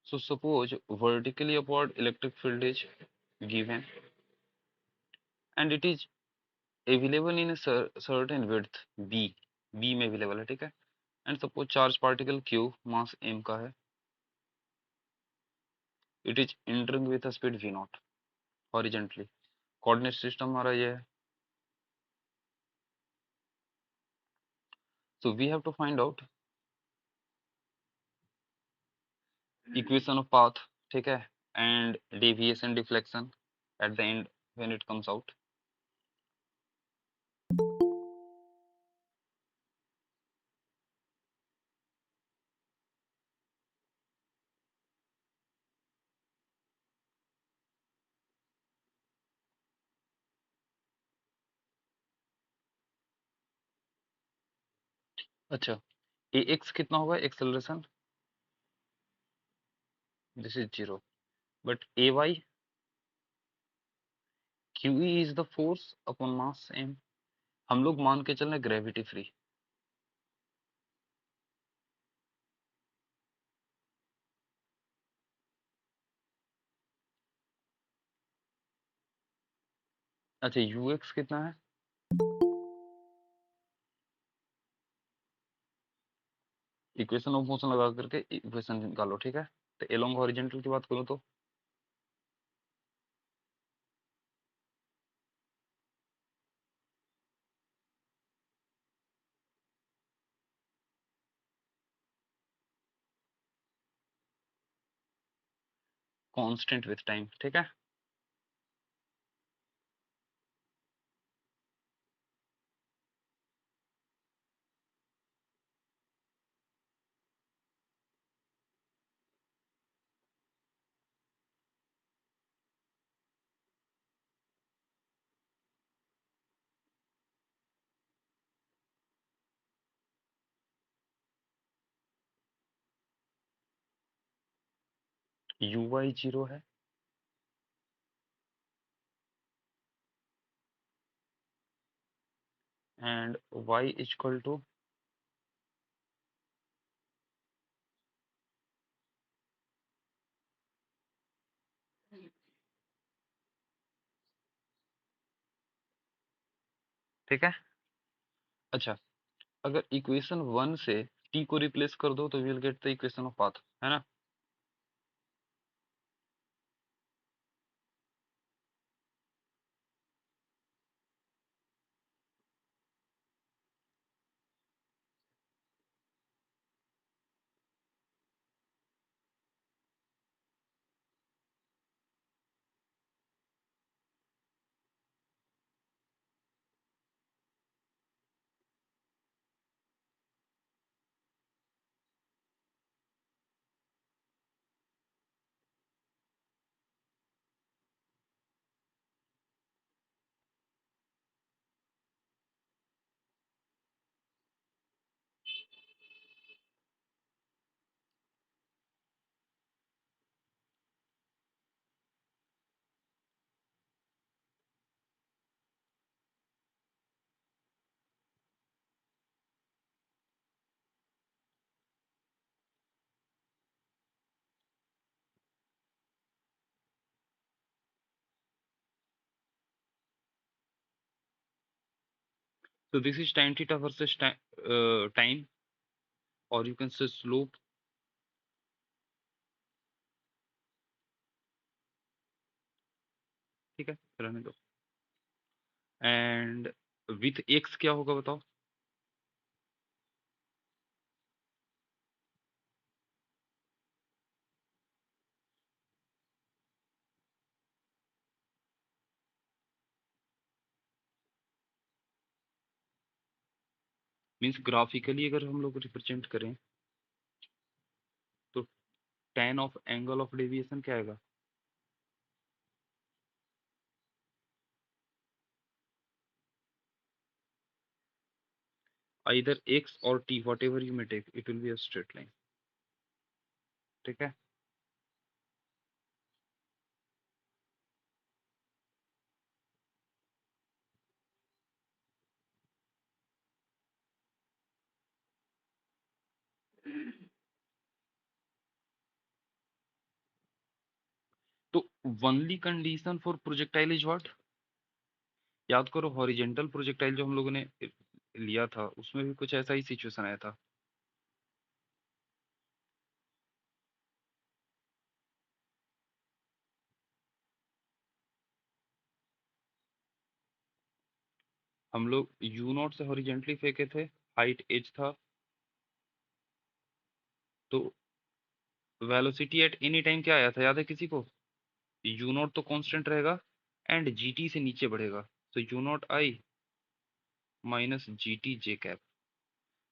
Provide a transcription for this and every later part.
So suppose vertically upward electric field is given and it is available in a certain width b में available है, ठीक है। And suppose charge particle q mass m का है, it is entering with a speed v not horizontally. Coordinate system हमारा ये है। So we have to find out equation of path, ठीक है, and deviation deflection at the end when it comes out. अच्छा, a x कितना होगा acceleration, this is zero, but a y q E is the force upon mass m. हम लोग मान के चल रहे ग्रेविटी फ्री। अच्छा, यू एक्स कितना है, इक्वेशन ऑफ मोशन लगा करके इक्वेशन निकालो, ठीक है। तो एलोंग हॉरिजेंटल की बात करो तो कांस्टेंट विथ टाइम, ठीक है। यू वाई जीरो है एंड वाई इक्वल टू, ठीक है। अच्छा, अगर इक्वेशन वन से टी को रिप्लेस कर दो तो will get the equation of path, है ना। तो this is tan theta versus time, और यू कैन से स्लोप, ठीक है, रहने दो। एंड विथ एक्स क्या होगा बताओ। मीन्स ग्राफिकली अगर हम लोग रिप्रेजेंट करें तो tan of angle of deviation क्या आएगा, either x or t whatever you may take it will be a straight line, ठीक है। तो only condition for projectile is what? याद करो हॉरिजेंटल प्रोजेक्टाइल जो हम लोगों ने लिया था उसमें भी कुछ ऐसा ही सिचुएशन आया था। हम लोग यू नॉट से हॉरिजेंटली फेंके थे, हाइट एच था, तो वेलोसिटी एट एनी टाइम क्या आया था याद है किसी को? यू नॉट तो कांस्टेंट रहेगा एंड जीटी से नीचे बढ़ेगा, तो you not I minus G T J cap.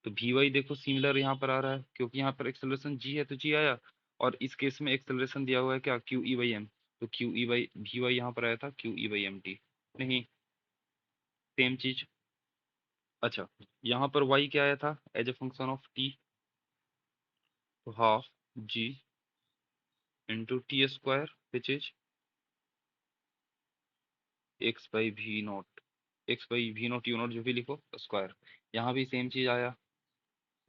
तो वी वाई देखो सिमिलर यहाँ पर आ रहा है क्योंकि यहाँ पर एक्सेलरेशन जी है तो जी आया, और इस केस में एक्सेलरेशन दिया हुआ है क्या, क्यू ई बाई एम, तो Q E by V Y यहाँ पर आया था Q E by M T. नहीं, सेम चीज। अच्छा, यहाँ पर वाई क्या आया था as a function of T, तो half G into T square which is X by V naught, X by V naught U naught जो भी लिखो स्क्वायर। यहाँ भी सेम चीज आया,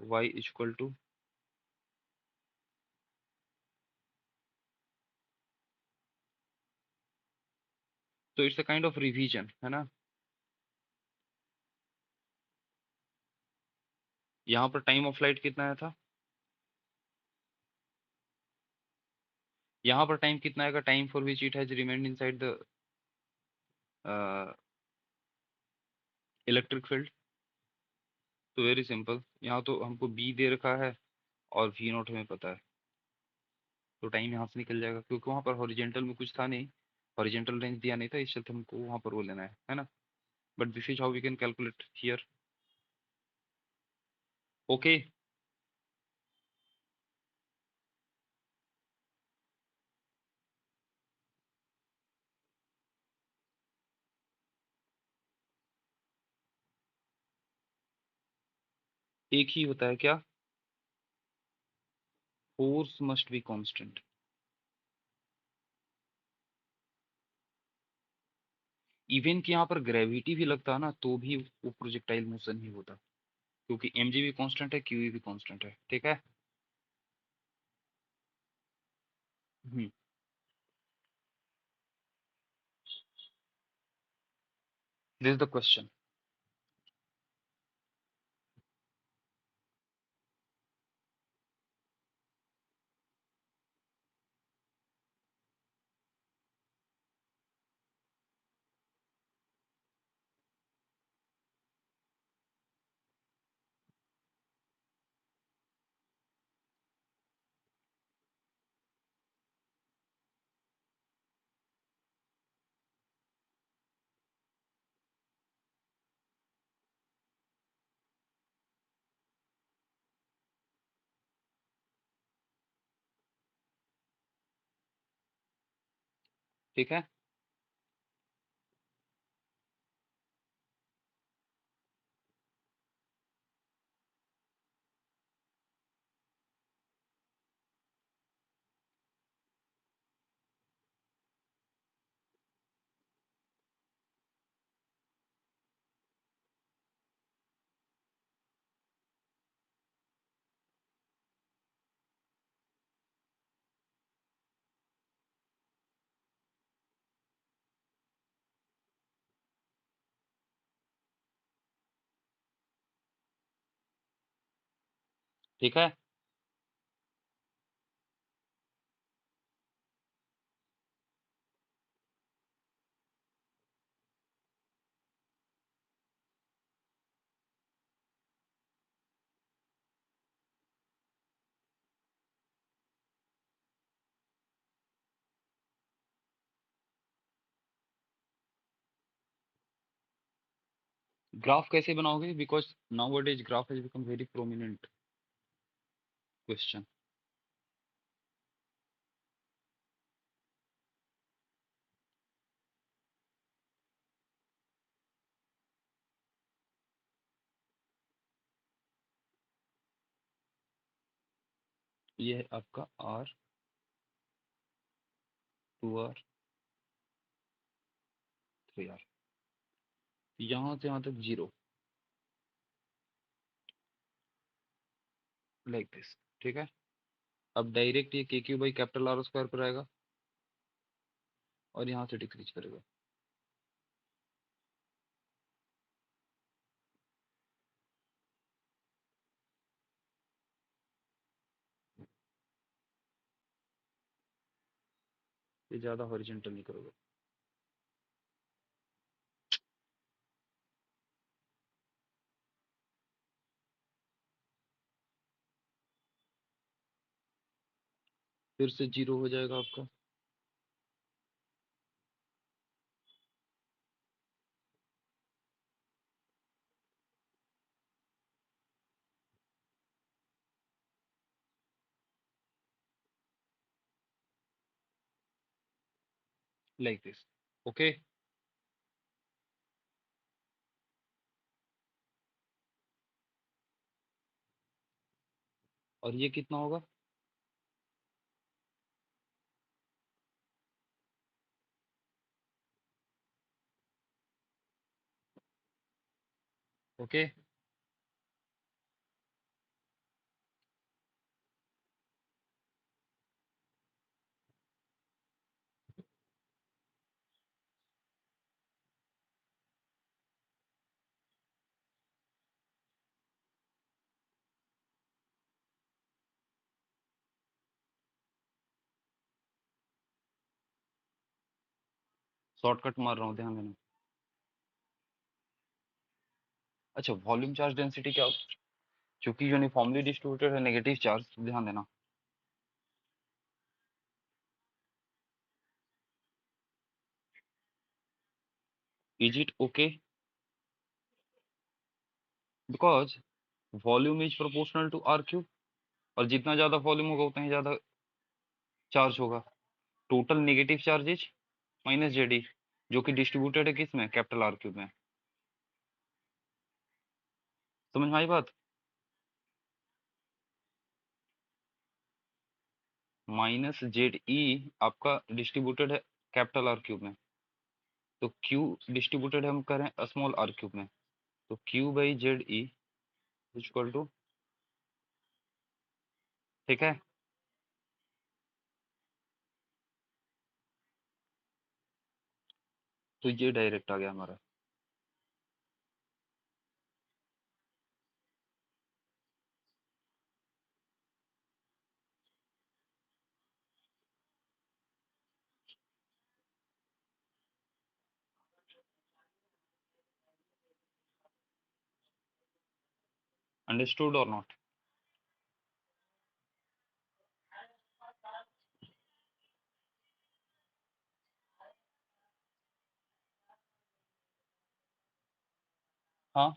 वाई इक्वल टू, तो it's a kind of revision है ना। यहाँ पर टाइम ऑफ फ्लाइट कितना आया था, यहाँ पर टाइम कितना आएगा, time for which it has remained inside the electric field. तो वेरी सिंपल, यहाँ तो हमको बी दे रखा है और वी नॉट हमें पता है, तो टाइम यहाँ से निकल जाएगा क्योंकि वहाँ पर हॉरिजेंटल में कुछ था नहीं, हॉरिजेंटल रेंज दिया नहीं था, इस चलते हमको वहाँ पर वो लेना है ना। But this is how we can calculate here. Okay, एक ही होता है क्या, force must be constant. Even कि यहाँ पर ग्रेविटी भी लगता है ना तो भी वो प्रोजेक्टाइल मोशन ही होता, क्योंकि एम जी भी कांस्टेंट है, क्यू भी कांस्टेंट है, ठीक है। This is the question. ठीक है, ठीक है। ग्राफ कैसे बनाओगे, because nowadays graph has become very prominent question. ये है आपका R, two R, three R, यहाँ से यहाँ तक जीरो, लाइक दिस, ठीक है। अब डायरेक्ट ये के Q by capital R square पर आएगा, और यहाँ से डिक्रीज करेगा। ये ज्यादा हॉरिजॉन्टल नहीं करोगे। फिर से जीरो हो जाएगा आपका। Like this. ओके। और ये कितना होगा? ओके। शॉर्टकट मार रहा हूँ, ध्यान देना। अच्छा, वॉल्यूम चार्ज डेंसिटी क्या? चूंकि यूनिफॉर्मली डिस्ट्रीब्यूटेड है नेगेटिव चार्ज, ध्यान देना। Is it okay? Because volume is proportional to R cube, और जितना ज्यादा वॉल्यूम होगा उतना ही ज्यादा चार्ज होगा। Total negative charges minus Z E, जो कि डिस्ट्रीब्यूटेड है किस में? कैपिटल आर क्यूब में। समझ में आई बात? माइनस जेड ई आपका डिस्ट्रीब्यूटेड है कैपिटल आर क्यूब में, तो क्यू डिस्ट्रीब्यूटेड हम करें स्मॉल आर क्यूब में, तो q by z e equal to, ठीक है। तो ये डायरेक्ट आ गया हमारा। अंडरस्टूड और नॉट? हाँ।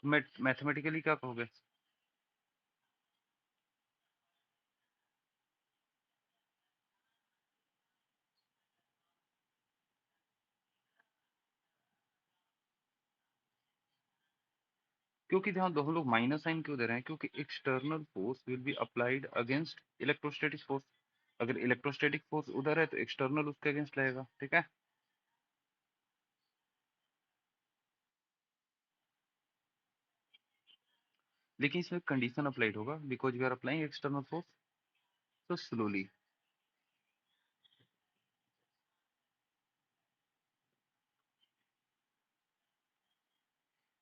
मैथमेटिकली क्या कहोगे? क्योंकि ध्यान दो, हम लोग माइनस साइन क्यों दे रहे हैं? क्योंकि external force will be applied against electrostatic force. अगर इलेक्ट्रोस्टैटिक फोर्स उधर है तो एक्सटर्नल उसके अगेंस्ट रहेगा, ठीक है। लेकिन इसमें कंडीशन अप्लाइड होगा, because we are applying external force, तो स्लोली।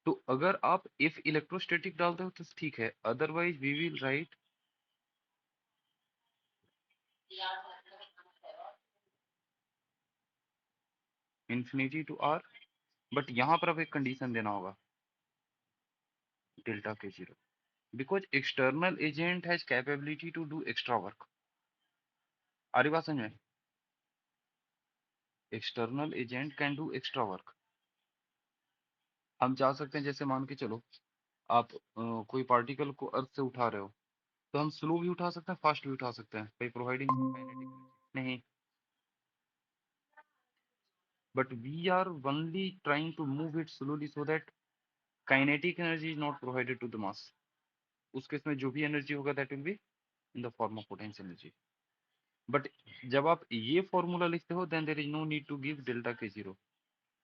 तो अगर आप इफ इलेक्ट्रोस्टैटिक डालते हो तो ठीक है, otherwise we will write infinity to R. But यहाँ पर अब एक कंडीशन देना होगा, डेल्टा के zero, because external agent has capability to do extra work. आ रही बात समझ में? External agent can do extra work. हम चाह सकते हैं, जैसे मान के चलो आप कोई पार्टिकल को अर्थ से उठा रहे हो, तो हम स्लो भी उठा सकते हैं, फास्ट भी उठा सकते हैं, बाई प्रोवाइडिंग काइनेटिक एनर्जी। नहीं, but we are only trying to move it slowly so that kinetic energy is not provided to the mass. उस केस में जो भी एनर्जी होगा that will be in the form of potential energy. But जब आप ये formula लिखते हो then there is no need to give delta के जीरो।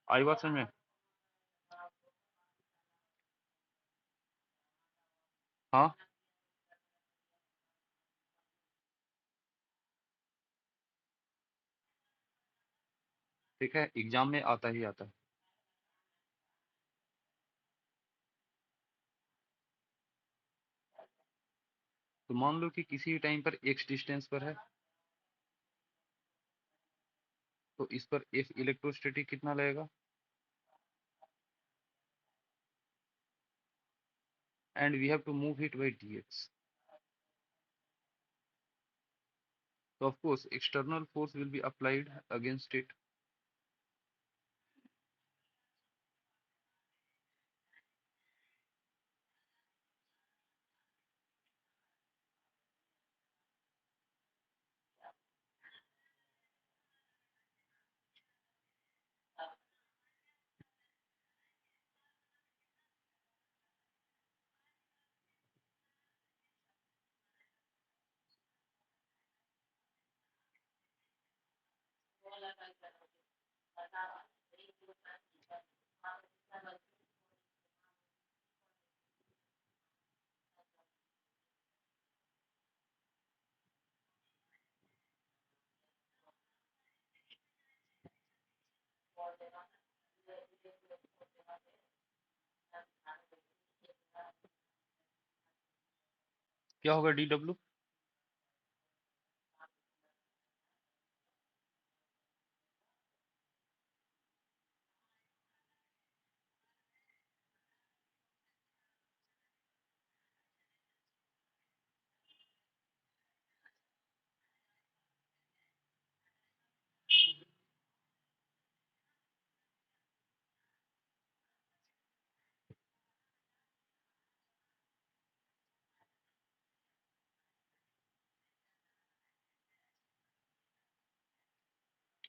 आई बात समझ में? हाँ, ठीक है, एग्जाम में आता ही आता है। तो मान लो कि किसी टाइम पर एक्स डिस्टेंस पर है, तो इस पर एफ इलेक्ट्रोस्टैटिक कितना लगेगा, and we have to move it by dx। So of course external force will be applied against it। क्या होगा dw?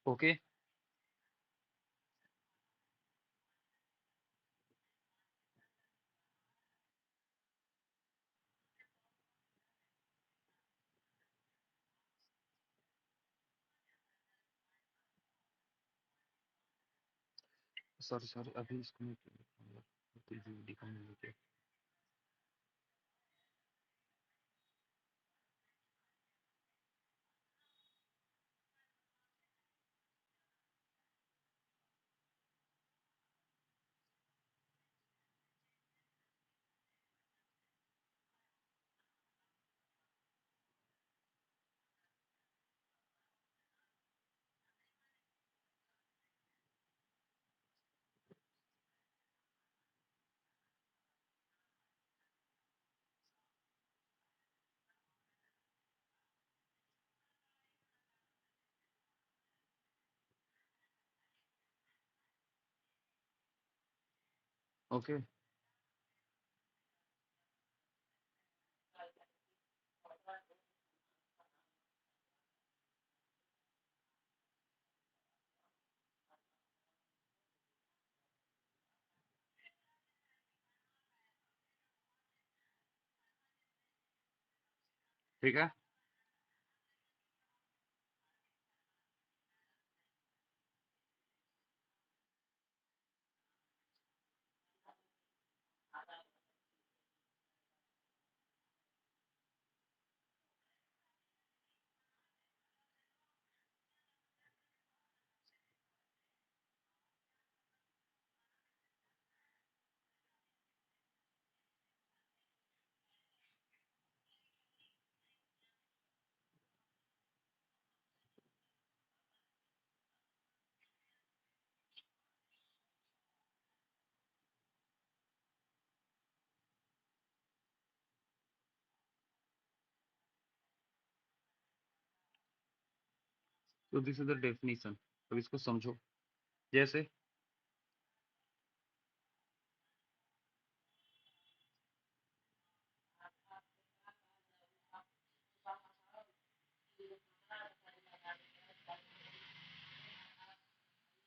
ओके, सॉरी सॉरी, अभी इसको मैं दिखाऊंगा। ओके, ठीक है, तो दिस इज द डेफिनेशन। अब इसको समझो। जैसे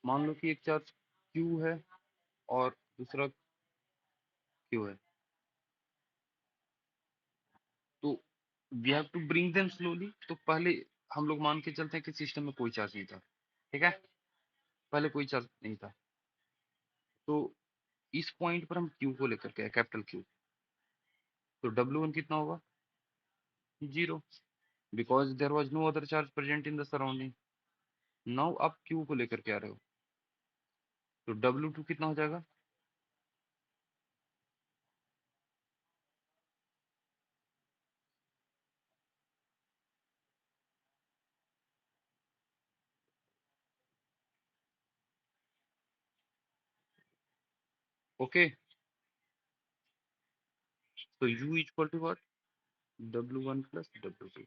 मान लो कि एक चार्ज Q है और दूसरा Q है, तो we have to bring them slowly. तो पहले हम लोग मान के चलते हैं कि सिस्टम में कोई चार्ज नहीं था, ठीक है, पहले कोई चार्ज नहीं था। तो इस पॉइंट पर हम क्यू को लेकर के कैपिटल क्यू, तो W1 कितना होगा? Zero, because there was no other charge present in the surrounding. Now आप क्यू को लेकर के आ रहे हो, तो W2 कितना हो जाएगा? ओके, तो U equal to what? W1 plus W2।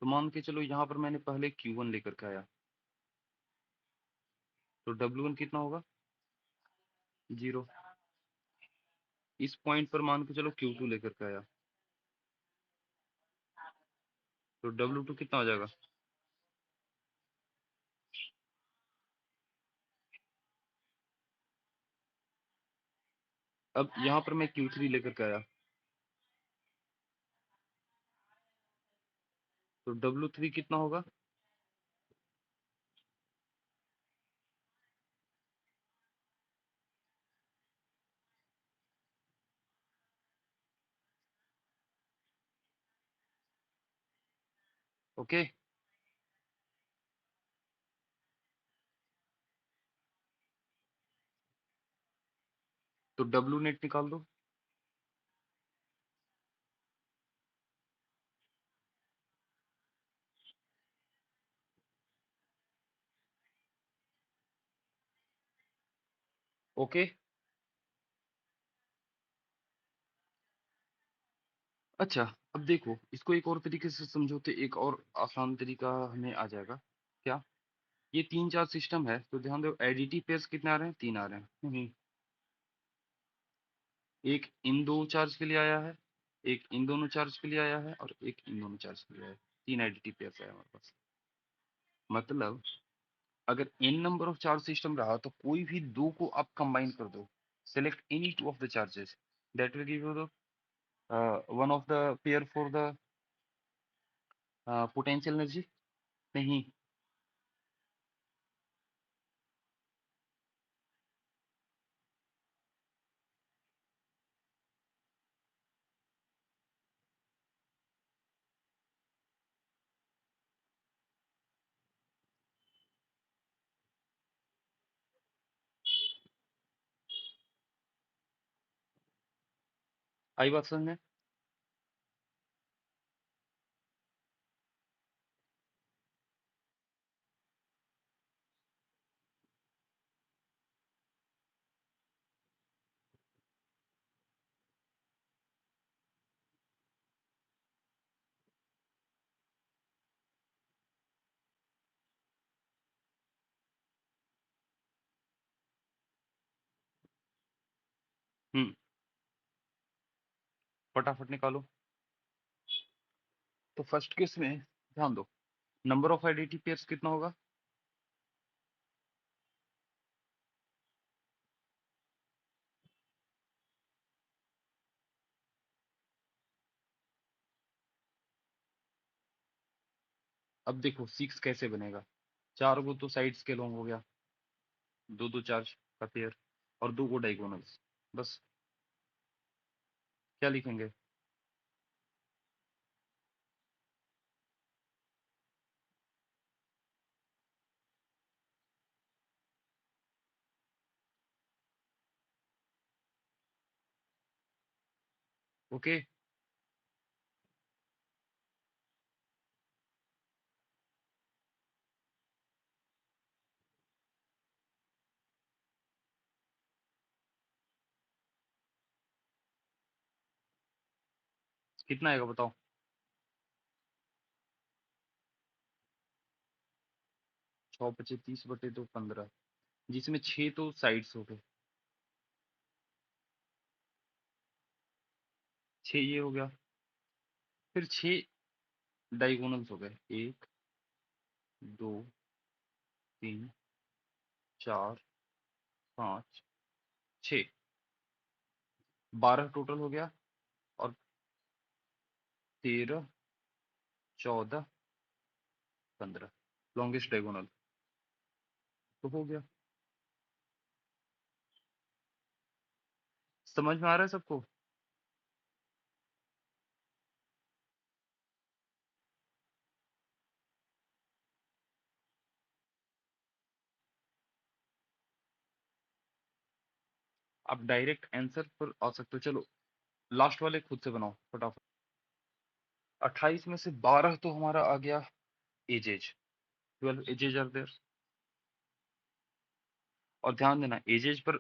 तो मान के चलो यहाँ पर मैंने पहले Q1 लेकर के आया, तो W1 कितना होगा? जीरो। इस पॉइंट पर मान के चलो Q2 लेकर के आया, तो W2 कितना हो जाएगा? अब यहाँ पर मैं Q3 लेकर के आया, तो W3 कितना होगा? ओके, तो W नेट निकाल दो। ओके, अच्छा, अब देखो इसको एक और तरीके से समझो तो एक और आसान तरीका हमें आ जाएगा। क्या? ये तीन चार सिस्टम है, तो ध्यान दो एडिटिव पेयर्स कितने आ रहे हैं? तीन आ रहे हैं। एक इन दो चार्ज के लिए आया है, एक इन दोनों चार्ज के लिए आया है, और एक इन दोनों चार्ज के लिए आया है। तीन एडिटिव पेयर्स है हमारे पास। मतलब अगर n number of charge system रहा तो कोई भी दो को आप कंबाइन कर दो, select any two of the charges, that will give you the one of the pair for the potential energy. नहीं, आई बात समझ में? हम्म, फटाफट निकालो। तो फर्स्ट केस में ध्यान दो, नंबर ऑफ एडिटिव पेयर्स कितना होगा? अब देखो सिक्स कैसे बनेगा? चार को तो साइड्स के लॉन्ग हो गया, दो दो चार्ज का पेयर, और दो को डायगोनल्स, बस। क्या लिखेंगे? ओके, कितना आएगा बताओ? 6 × 25 = 15, जिसमें 6 तो साइड्स हो गए, 6 ये हो गया, फिर 6 डायगोनल्स हो गए, 1 2 3 4 5, 6, 12 टोटल हो गया। और 13, 14, 15 लॉन्गेस्ट डायगोनल तो हो गया। समझ में आ रहा है सबको? आप डायरेक्ट आंसर पर आ सकते हो। चलो लास्ट वाले खुद से बनाओ फटाफट। 28 में से 12 तो हमारा आ गया एजेज, 12 एजेज आर देयर। और ध्यान देना एजेज पर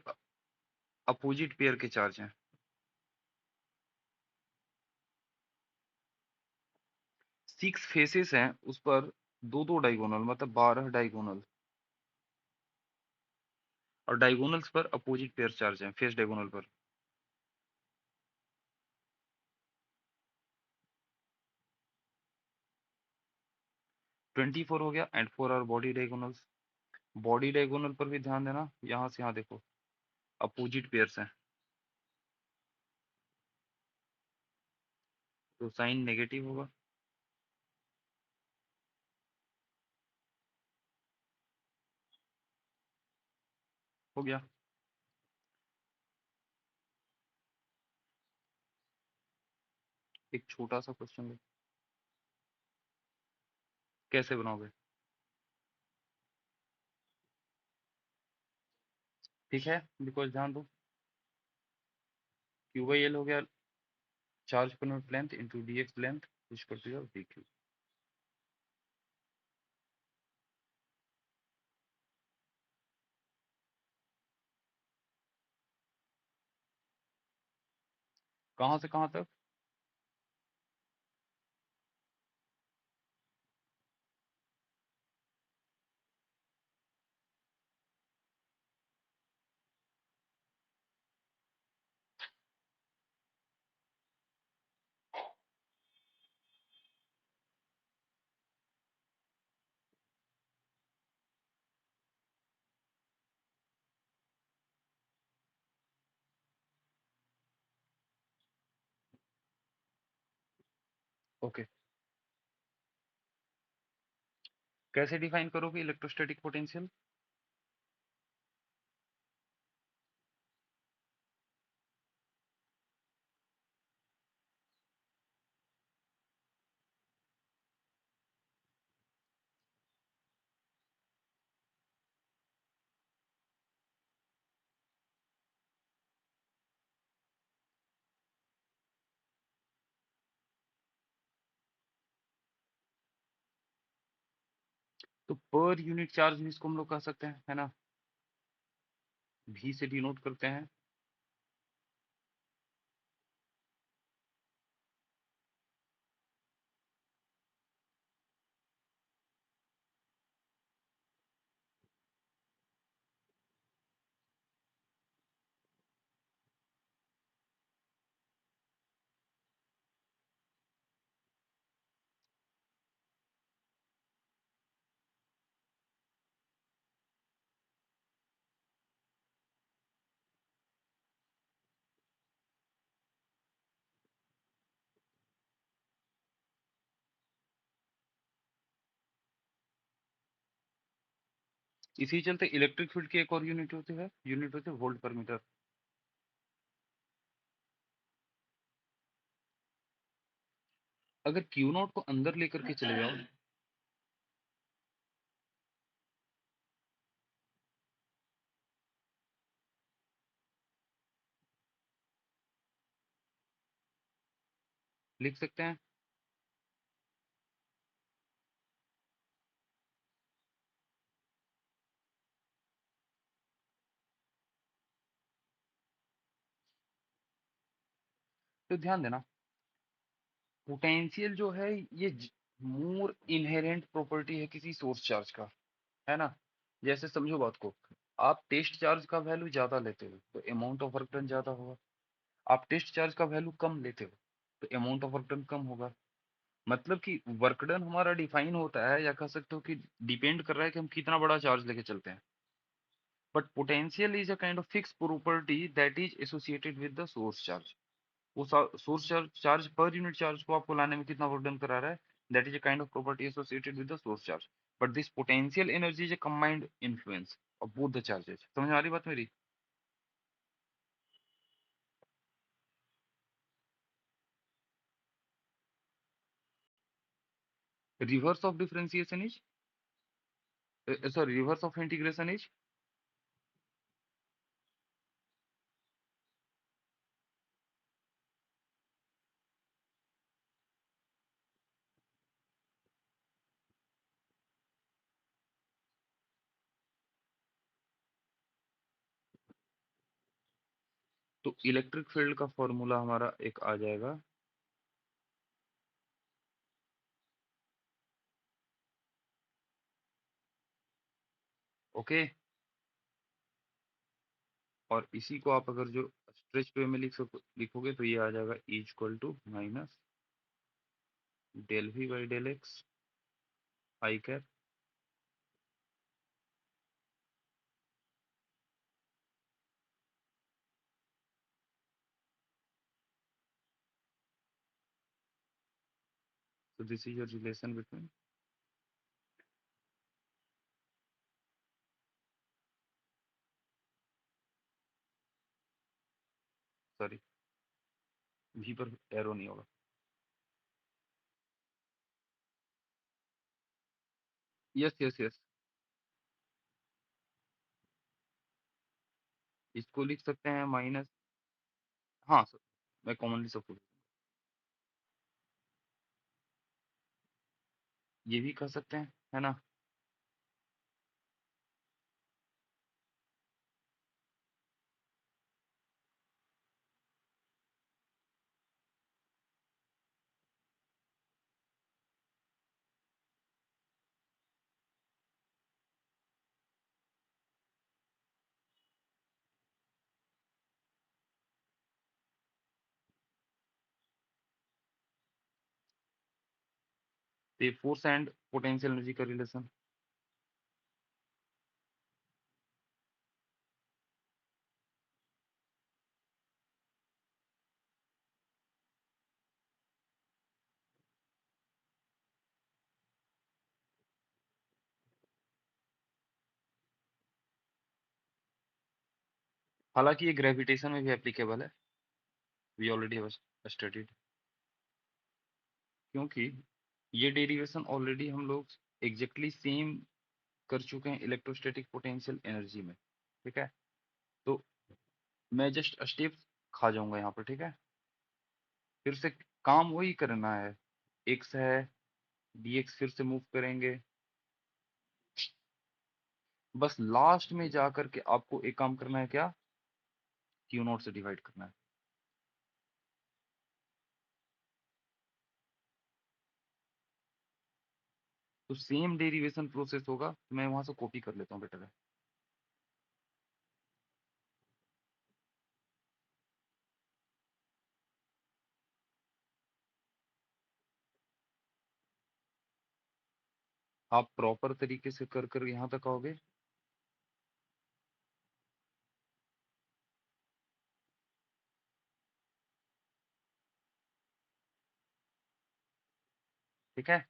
अपोजिट पेयर के चार्ज हैं। 6 फेसेस हैं उस पर, दो दो डायगोनल मतलब 12 डायगोनल। और डायगोनल्स पर अपोजिट पेयर चार्ज हैं फेस डायगोनल पर। 24 हो गया and 4 our body diagonals. Body diagonal पर भी ध्यान देना, यहाँ से यहाँ देखो अपोजिट पेयर्स हैं, तो साइन नेगेटिव होगा। हो गया। एक छोटा सा क्वेश्चन लो, कैसे बनाओगे? ठीक है, बिकॉज ध्यान दो, क्यू बाई एल हो गया चार्ज पर unit length into d x length equal to your V q. कहाँ से कहाँ तक? ओके, कैसे डिफाइन करोगे इलेक्ट्रोस्टैटिक पोटेंशियल? तो पर यूनिट चार्ज भी इसको हम लोग कह सकते हैं, है ना? भी से डिनोट करते हैं। इसी चलते इलेक्ट्रिक फील्ड की एक और यूनिट होती है वोल्ट पर मीटर। अगर क्यू नॉट को अंदर लेकर के चले जाओ, लिख सकते हैं। तो ध्यान देना पोटेंशियल जो है ये मोर इनहेरेंट प्रॉपर्टी है किसी सोर्स चार्ज का, है ना? जैसे समझो बात को, आप टेस्ट चार्ज का वैल्यू ज्यादा लेते हो तो अमाउंट ऑफ वर्क डन ज्यादा होगा। आप टेस्ट चार्ज का वैल्यू कम लेते हो तो अमाउंट ऑफ वर्क डन कम होगा। मतलब कि वर्क डन हमारा डिफाइन होता है, या कह सकते हो कि डिपेंड कर रहा है कि हम कितना बड़ा चार्ज लेके चलते हैं। but potential is a kind of fixed property that is associated with the source charge. वो सोर्स चार्ज पर यूनिट चार्ज को आपको लाने में कितना वर्क डन करा रहा है, that is a kind of property associated with the source charge, but this potential energy is a combined influence of both the charges. समझ में आ रही बात मेरी? Reverse of differentiation is, sorry, reverse of integration is, तो electric field का formula हमारा एक आ जाएगा, ओके। और इसी को आप अगर जो स्ट्रेच वे में लिखोगे तो ये आ जाएगा E equal to minus del V by del x i cap. So this is your relation between, sorry, V पर एरो नहीं होगा। यस यस यस, इसको लिख सकते हैं माइनस, हाँ सर, मैं कॉमनली सबको ये भी कर सकते हैं, है ना? तो ये फोर्स एंड पोटेंशियल एनर्जी का रिलेशन, हालांकि ये ग्रेविटेशन में भी एप्लीकेबल है, वी ऑलरेडी हैव स्टडीड, क्योंकि ये डेरिवेशन ऑलरेडी हम लोग एग्जैक्टली सेम कर चुके हैं इलेक्ट्रोस्टैटिक पोटेंशियल एनर्जी में, ठीक है? तो मैं जस्ट स्टेप खा जाऊंगा यहाँ पर, ठीक है? फिर से काम वही करना है, एक्स है, dx फिर से मूव करेंगे, बस लास्ट में जा करके आपको एक काम करना है, क्या? क्यू नॉट से डिवाइड करना है। तो सेम डेरिवेशन प्रोसेस होगा, तो मैं वहां से कॉपी कर लेता हूँ, बेटर है। आप प्रॉपर तरीके से कर कर यहाँ तक आओगे, ठीक है?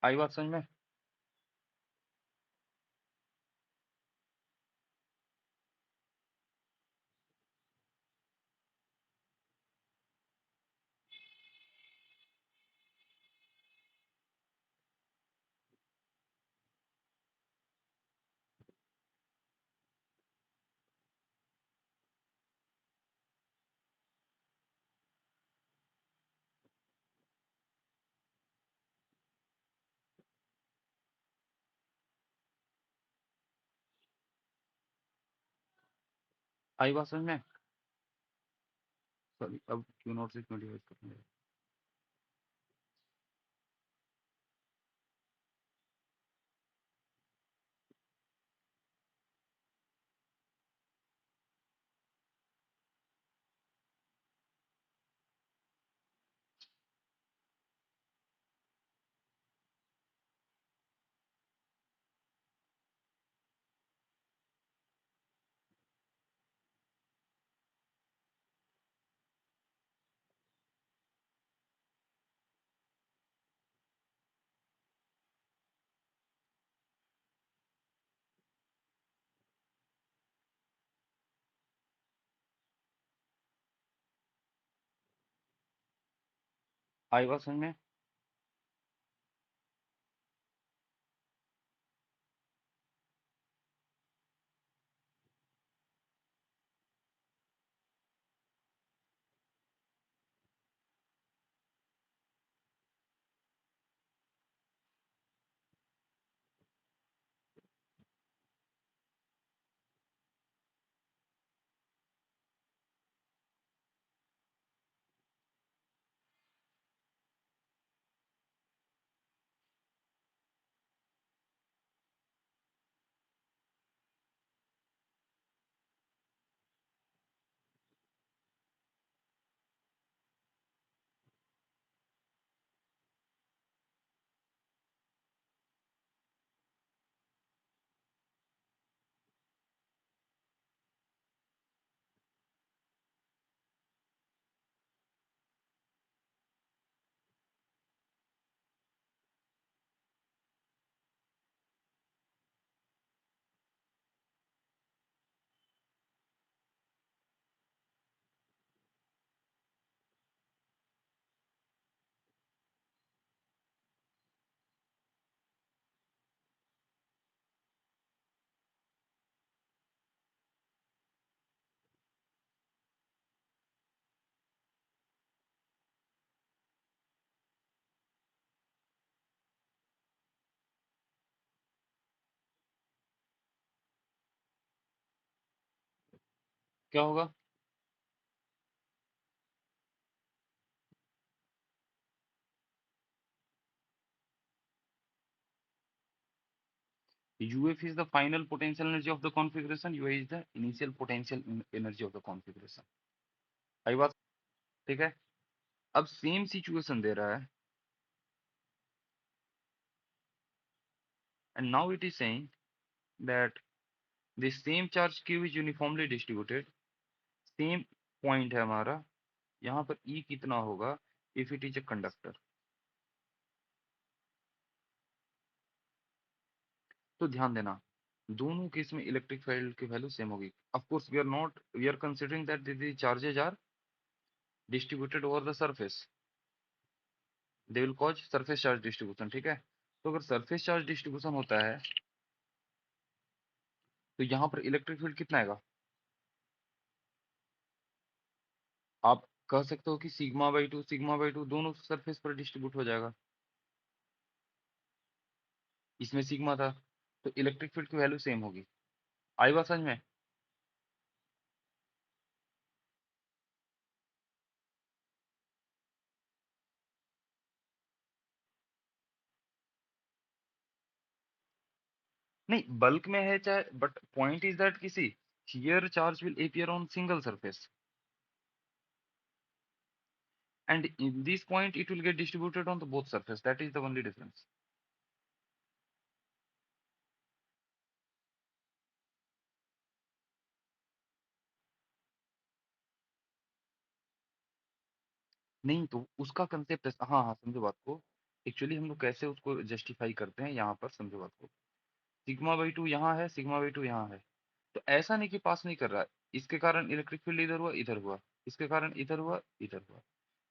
आई बात समझ में? आई बात समझ में? सॉरी, अब क्यों नॉट से क्यों डिवाइड करना है? आई बात समझ में? क्या होगा? UF is the final potential energy of the configuration, UA is the initial potential energy of the configuration. आई बात? ठीक है। अब सेम सिचुएशन दे रहा है, and now it is saying that the same charge Q is uniformly distributed, same point है हमारा, यहाँ पर E कितना होगा if it is a conductor. तो ध्यान देना, दोनों केस में इलेक्ट्रिक फील्ड की वैल्यू सेम होगी। Of course we are considering that the charges are distributed over the surface, they will cause surface charge distribution, ठीक है। तो अगर सरफेस चार्ज डिस्ट्रीब्यूशन होता है तो यहाँ पर इलेक्ट्रिक फील्ड कितना आएगा? आप कह सकते हो कि सिग्मा बाई टू दोनों सरफेस पर डिस्ट्रीब्यूट हो जाएगा। इसमें सिग्मा था, तो इलेक्ट्रिक फील्ड की वैल्यू सेम होगी। आई बात समझ में? नहीं, बल्क में है चाहे, बट पॉइंट इज दैट किसी here charge will appear on single surface and in this point it will get distributed on the both surface, that is the only difference. नहीं तो उसका कंसेप्ट, हाँ हाँ समझो बात को, एक्चुअली हम लोग कैसे उसको जस्टिफाई करते हैं, यहाँ पर समझो बात को। सिग्मा बाई टू यहाँ है, सिग्मा बाई टू यहाँ है, तो ऐसा नहीं कि पास नहीं कर रहा है, इसके कारण इलेक्ट्रिक फील्ड इधर हुआ, इधर हुआ, इसके कारण इधर हुआ, इधर हुआ,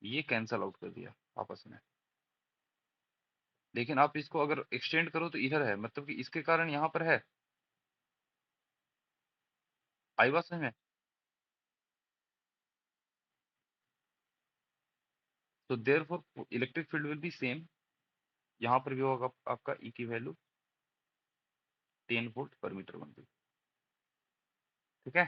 ये कैंसल आउट कर दिया आपस में। लेकिन आप इसको अगर एक्सटेंड करो तो इधर है, मतलब कि इसके कारण यहाँ पर है। आई बात समझ में? तो therefore electric field will be same, यहाँ पर भी होगा आपका ई की वैल्यू 10 वोल्ट पर मीटर बन गई। ठीक है।